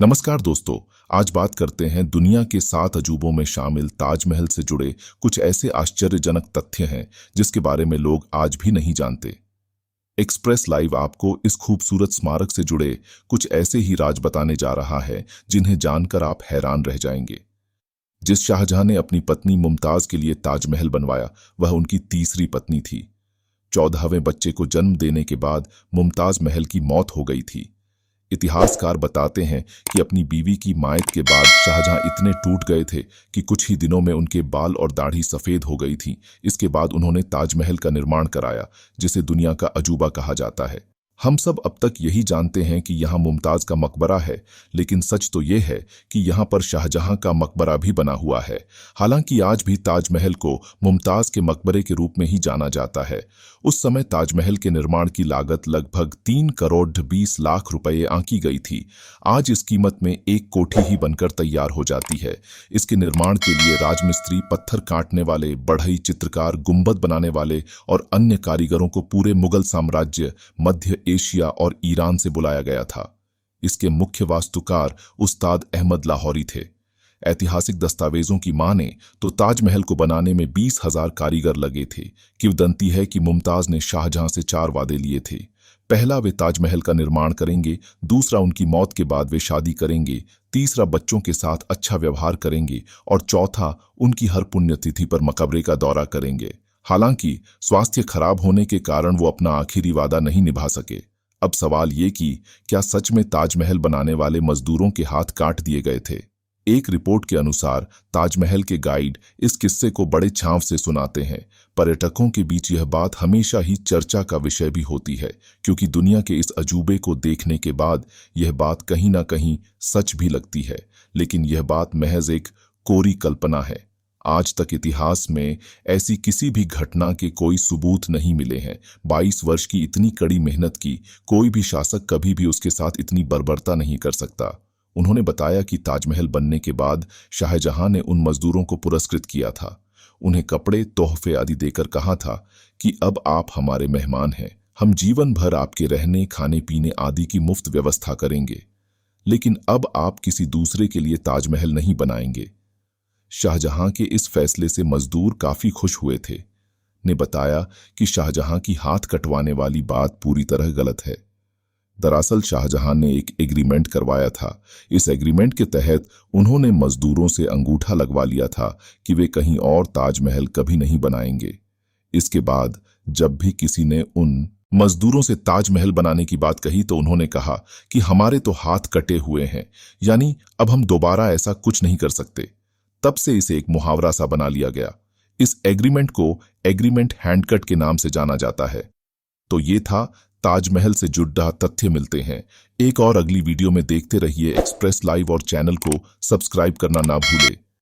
नमस्कार दोस्तों। आज बात करते हैं दुनिया के 7 अजूबों में शामिल ताजमहल से जुड़े कुछ ऐसे आश्चर्यजनक तथ्य हैं जिसके बारे में लोग आज भी नहीं जानते। एक्सप्रेस लाइव आपको इस खूबसूरत स्मारक से जुड़े कुछ ऐसे ही राज बताने जा रहा है जिन्हें जानकर आप हैरान रह जाएंगे। जिस शाहजहां ने अपनी पत्नी मुमताज के लिए ताजमहल बनवाया वह उनकी तीसरी पत्नी थी। 14वें बच्चे को जन्म देने के बाद मुमताज महल की मौत हो गई थी। इतिहासकार बताते हैं कि अपनी बीवी की मायत के बाद शाहजहां इतने टूट गए थे कि कुछ ही दिनों में उनके बाल और दाढ़ी सफेद हो गई थी। इसके बाद उन्होंने ताजमहल का निर्माण कराया जिसे दुनिया का अजूबा कहा जाता है। हम सब अब तक यही जानते हैं कि यहाँ मुमताज का मकबरा है, लेकिन सच तो ये है कि यहाँ पर शाहजहां का मकबरा भी बना हुआ है। हालांकि आज भी ताजमहल को मुमताज के मकबरे के रूप में ही जाना जाता है। उस समय ताजमहल के निर्माण की लागत लगभग 3 करोड़ 20 लाख रुपए आंकी गई थी। आज इस कीमत में एक कोठी ही बनकर तैयार हो जाती है। इसके निर्माण के लिए राजमिस्त्री, पत्थर काटने वाले, बढ़ई, चित्रकार, गुंबद बनाने वाले और अन्य कारीगरों को पूरे मुगल साम्राज्य, मध्य एशिया और ईरान से बुलाया गया था। इसके मुख्य वास्तुकार उस्ताद अहमद लाहौरी थे। ऐतिहासिक दस्तावेजों की माने तो ताजमहल को बनाने में 20,000 कारीगर लगे थे। किंवदंती है कि मुमताज ने शाहजहां से 4 वादे लिए थे। पहला, वे ताजमहल का निर्माण करेंगे। दूसरा, उनकी मौत के बाद वे शादी करेंगे। तीसरा, बच्चों के साथ अच्छा व्यवहार करेंगे। और चौथा, उनकी हर पुण्यतिथि पर मकबरे का दौरा करेंगे। हालांकि स्वास्थ्य खराब होने के कारण वो अपना आखिरी वादा नहीं निभा सके। अब सवाल ये कि क्या सच में ताजमहल बनाने वाले मजदूरों के हाथ काट दिए गए थे? एक रिपोर्ट के अनुसार ताजमहल के गाइड इस किस्से को बड़े छांव से सुनाते हैं। पर्यटकों के बीच यह बात हमेशा ही चर्चा का विषय भी होती है, क्योंकि दुनिया के इस अजूबे को देखने के बाद यह बात कहीं ना कहीं सच भी लगती है। लेकिन यह बात महज एक कोरी कल्पना है। आज तक इतिहास में ऐसी किसी भी घटना के कोई सबूत नहीं मिले हैं। 22 वर्ष की इतनी कड़ी मेहनत की कोई भी शासक कभी भी उसके साथ इतनी बर्बरता नहीं कर सकता। उन्होंने बताया कि ताजमहल बनने के बाद शाहजहां ने उन मजदूरों को पुरस्कृत किया था। उन्हें कपड़े, तोहफे आदि देकर कहा था कि अब आप हमारे मेहमान हैं। हम जीवन भर आपके रहने, खाने पीने आदि की मुफ्त व्यवस्था करेंगे, लेकिन अब आप किसी दूसरे के लिए ताजमहल नहीं बनाएंगे। शाहजहां के इस फैसले से मजदूर काफी खुश हुए थे। ने बताया कि शाहजहां की हाथ कटवाने वाली बात पूरी तरह गलत है। दरअसल शाहजहां ने एक एग्रीमेंट करवाया था। इस एग्रीमेंट के तहत उन्होंने मजदूरों से अंगूठा लगवा लिया था कि वे कहीं और ताजमहल कभी नहीं बनाएंगे। इसके बाद जब भी किसी ने उन मजदूरों से ताजमहल बनाने की बात कही तो उन्होंने कहा कि हमारे तो हाथ कटे हुए हैं, यानी अब हम दोबारा ऐसा कुछ नहीं कर सकते। तब से इसे एक मुहावरा सा बना लिया गया। इस एग्रीमेंट को एग्रीमेंट हैंडकट के नाम से जाना जाता है। तो ये था ताजमहल से जुड़ा तथ्य। मिलते हैं एक और अगली वीडियो में। देखते रहिए एक्सप्रेस लाइव और चैनल को सब्सक्राइब करना ना भूले।